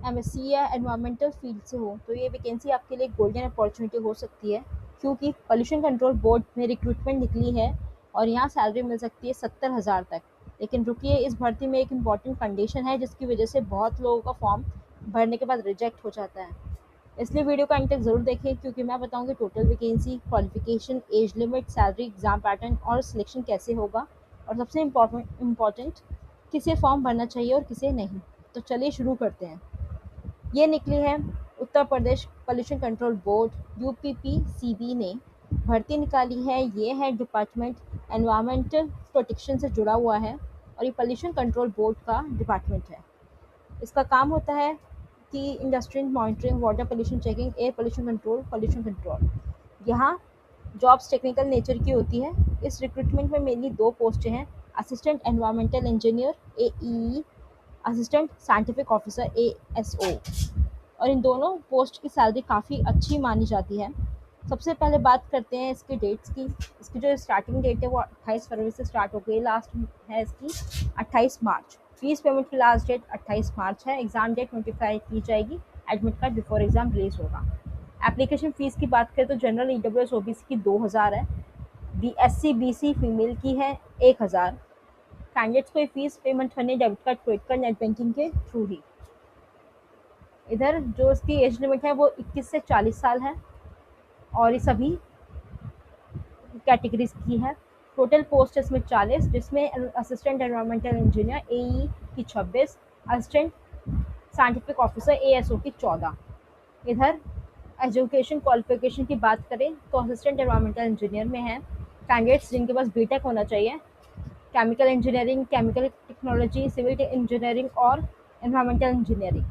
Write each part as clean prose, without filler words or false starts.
MSc या environmental field से हो तो ये वैकेंसी आपके लिए गोल्डन अपॉर्चुनिटी हो सकती है, क्योंकि पोल्यूशन कंट्रोल बोर्ड में रिक्रूटमेंट निकली है और यहाँ सैलरी मिल सकती है 70,000 तक। लेकिन रुकिए, इस भर्ती में एक इम्पॉर्टेंट कंडीशन है जिसकी वजह से बहुत लोगों का फॉर्म भरने के बाद रिजेक्ट हो जाता है। इसलिए वीडियो का एंड तक ज़रूर देखें, क्योंकि मैं बताऊंगी total vacancy, qualification, age limit, salary, exam pattern और सिलेक्शन कैसे होगा, और सबसे इम्पॉर्टेंट किसे फॉर्म भरना चाहिए और किसे नहीं। तो चलिए शुरू करते हैं। ये निकली है Uttar Pradesh pollution control board UPPCB ने भर्ती निकाली है। ये है डिपार्टमेंट एनवायरमेंटल प्रोटेक्शन से जुड़ा हुआ है और ये पोल्यूशन कंट्रोल बोर्ड का डिपार्टमेंट है। इसका काम होता है कि industrial monitoring, water pollution checking, air pollution control. यहाँ जॉब्स टेक्निकल नेचर की होती है। इस रिक्रूटमेंट में मेनली 2 पोस्टें हैं, assistant environmental engineer AEE, assistant scientific officer ASO, और इन दोनों पोस्ट की सैलरी काफ़ी अच्छी मानी जाती है। सबसे पहले बात करते हैं इसके डेट्स की। इसकी जो स्टार्टिंग डेट है वो 28 फरवरी से स्टार्ट हो गई, लास्ट है इसकी 28 मार्च। फीस पेमेंट की लास्ट डेट 28 मार्च है। एग्ज़ाम डेट नोटिफाई की जाएगी, admit card before exam release होगा। एप्लीकेशन फ़ीस की बात करें तो जनरल EWS OBC की 2,000 है, SC BC फीमेल की है 1,000। कैंडिडेट्स को ये फीस पेमेंट करनी debit card, credit card, net banking के थ्रू ही। इधर जो इसकी एज लिमिट है वो 21 से 40 साल है और ये सभी कैटेगरीज की है। टोटल पोस्ट इसमें 40, जिसमें असिस्टेंट एनवायरमेंटल इंजीनियर AE की 26, असिस्टेंट साइंटिफिक ऑफिसर ASO की 14। इधर एजुकेशन क्वालिफिकेशन की बात करें तो असिस्टेंट एनवायरमेंटल इंजीनियर में है कैंडिडेट्स जिनके पास BTech होना चाहिए, chemical engineering, chemical technology, civil engineering और एनवायरमेंटल इंजीनियरिंग।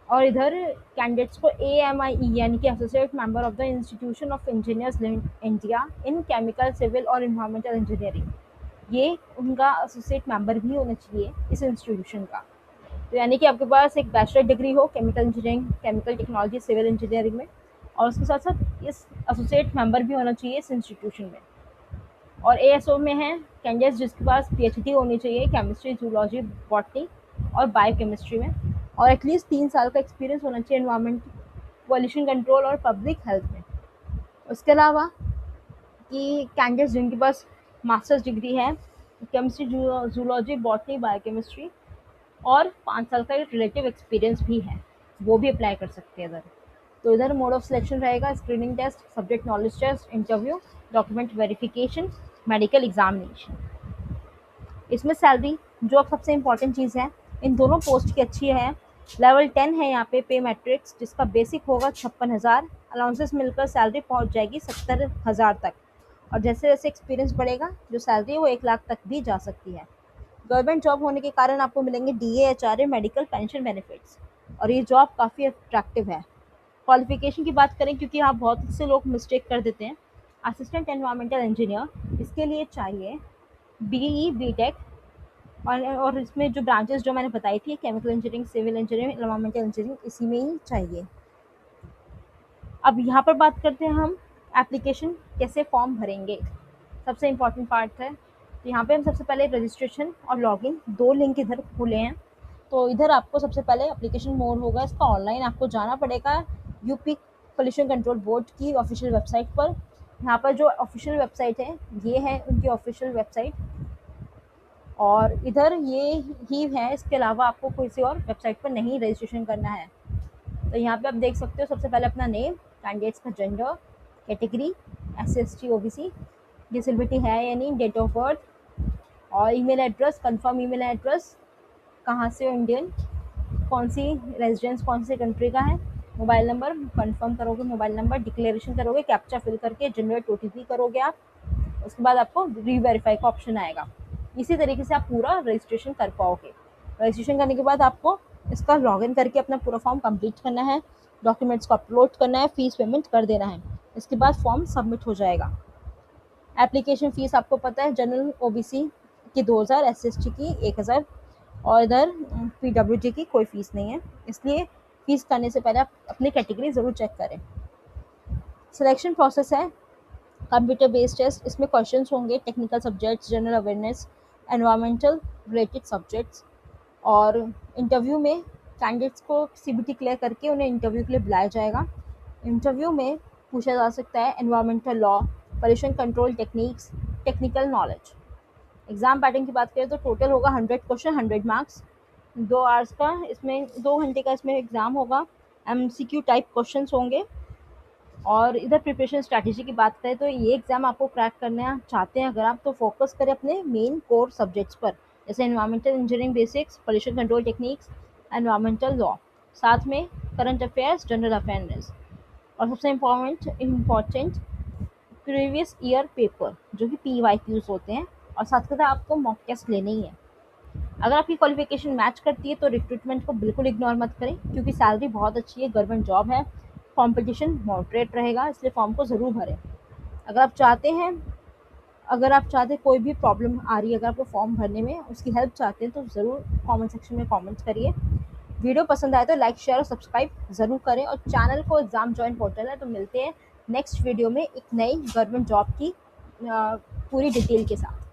और इधर कैंडिडेट्स को AMIE यानी कि associate member of the institution of engineers India in chemical, civil और एनवायरमेंटल इंजीनियरिंग, ये उनका एसोसिएट मेंबर भी होना चाहिए इस इंस्टीट्यूशन का। तो यानी कि आपके पास एक बैचलर डिग्री हो chemical engineering, chemical technology, civil engineering में, और उसके साथ साथ इस एसोसिएट मेंबर भी होना चाहिए इस इंस्टीट्यूशन में। और ASO में है कैंडिडेट्स जिसके पास PhD होनी चाहिए केमिस्ट्री, जूलॉजी, बॉटनी और बायोकेमिस्ट्री में, और एटलीस्ट 3 साल का एक्सपीरियंस होना चाहिए एनवायरमेंट, पॉल्यूशन कंट्रोल और पब्लिक हेल्थ में। उसके अलावा कि कैंडिडेट्स जिनके पास मास्टर्स डिग्री है केमिस्ट्री, जूलॉजी, बॉटनी, बायोकेमिस्ट्री और 5 साल का रिलेटिव एक्सपीरियंस भी है, वो भी अप्लाई कर सकते हैं इधर। तो इधर मोड ऑफ सिलेक्शन रहेगा screening test, subject knowledge test, interview, document verification, medical examination. इसमें सैलरी जो अब सबसे इम्पॉर्टेंट चीज़ है, इन दोनों पोस्ट की अच्छी है। लेवल 10 है यहाँ पे पे मैट्रिक्स, जिसका बेसिक होगा 56,000, अलाउंसेस मिलकर सैलरी पहुँच जाएगी 70,000 तक, और जैसे जैसे एक्सपीरियंस बढ़ेगा जो सैलरी है वो 1 लाख तक भी जा सकती है। गवर्नमेंट जॉब होने के कारण आपको मिलेंगे DA, HRA, medical, pension benefits, और ये जॉब काफ़ी अट्रैक्टिव है। क्वालिफिकेशन की बात करें, क्योंकि यहाँ बहुत से लोग मिस्टेक कर देते हैं, असिस्टेंट एनवायरमेंटल इंजीनियर इसके लिए चाहिए BE BTech, और इसमें जो ब्रांचेस जो मैंने बताई थी chemical engineering, civil engineering, environmental engineering, इसी में ही चाहिए। अब यहाँ पर बात करते हैं हम एप्लीकेशन कैसे फॉर्म भरेंगे, सबसे इम्पॉर्टेंट पार्ट है। तो यहाँ पे हम सबसे पहले रजिस्ट्रेशन और लॉगिन 2 लिंक इधर खुले हैं। तो इधर आपको सबसे पहले एप्लीकेशन मोड होगा इसका ऑनलाइन, आपको जाना पड़ेगा यूपी पोल्यूशन कंट्रोल बोर्ड की ऑफिशियल वेबसाइट पर। यहाँ पर जो ऑफिशियल वेबसाइट है ये है उनकी ऑफिशियल वेबसाइट, और इधर ये ही है, इसके अलावा आपको किसी और वेबसाइट पर नहीं रजिस्ट्रेशन करना है। तो यहाँ पे आप देख सकते हो सबसे पहले अपना नेम, कैंडिडेट्स का gender, category, SC OBC, disability है या नहीं, डेट ऑफ बर्थ, और email address, confirm email address, कहाँ से हो, इंडियन, कौन सी रेजिडेंस कौन सी कंट्री का है, मोबाइल नंबर कंफर्म करोगे, मोबाइल नंबर डिक्लेरेशन करोगे, कैप्चा फिल करके जनरेट OTP करोगे आप। उसके बाद आपको रीवेरीफाई का ऑप्शन आएगा। इसी तरीके से आप पूरा रजिस्ट्रेशन कर पाओगे। रजिस्ट्रेशन करने के बाद आपको इसका लॉगिन करके अपना पूरा फॉर्म कंप्लीट करना है, डॉक्यूमेंट्स को अपलोड करना है, फीस पेमेंट कर देना है। इसके बाद फॉर्म सबमिट हो जाएगा। एप्लीकेशन फ़ीस आपको पता है, जनरल OBC की 2,000, SC की 1,000, और इधर PWD की कोई फ़ीस नहीं है। इसलिए फ़ीस करने से पहले आप अपनी कैटेगरी ज़रूर चेक करें। सिलेक्शन प्रोसेस है कंप्यूटर बेस्ड टेस्ट, इसमें क्वेश्चंस होंगे technical subjects, general awareness, environmental related subjects, और इंटरव्यू में कैंडिडेट्स को सीबीटी क्लियर करके उन्हें इंटरव्यू के लिए बुलाया जाएगा। इंटरव्यू में पूछा जा सकता है environmental law, pollution control techniques, technical knowledge. Exam pattern की बात करें तो टोटल होगा 100 क्वेश्चन, 100 मार्क्स, 2 आवर्स का, इसमें 2 घंटे का इसमें एग्ज़ाम होगा। एमसीक्यू टाइप क्वेश्चंस होंगे। और इधर प्रिपरेशन स्ट्रैटेजी की बात करें तो ये एग्ज़ाम आपको क्रैक करना चाहते हैं अगर आप, तो फोकस करें अपने मेन कोर सब्जेक्ट्स पर, जैसे environmental engineering basics, pollution control techniques, environmental law, साथ में करंट अफेयर्स, जनरल अवेयरनेस, और सबसे इम्पॉर्टेंट प्रीवियस ईयर पेपर जो कि PYQs होते हैं, और साथ के साथ आपको मॉक टेस्ट लेने ही है। अगर आपकी क्वालिफिकेशन मैच करती है तो रिक्रूटमेंट को बिल्कुल इग्नोर मत करें, क्योंकि सैलरी बहुत अच्छी है, गवर्नमेंट जॉब है, कंपटीशन मॉडरेट रहेगा, इसलिए फॉर्म को ज़रूर भरें। अगर आप चाहते हैं कोई भी प्रॉब्लम आ रही है, अगर आपको फॉर्म भरने में उसकी हेल्प चाहते हैं तो ज़रूर कमेंट सेक्शन में कमेंट्स करिए। वीडियो पसंद आए तो लाइक, शेयर और सब्सक्राइब ज़रूर करें, और चैनल को एग्ज़ाम जॉइन पोर्टल है। तो मिलते हैं नेक्स्ट वीडियो में एक नई गवर्नमेंट जॉब की पूरी डिटेल के साथ।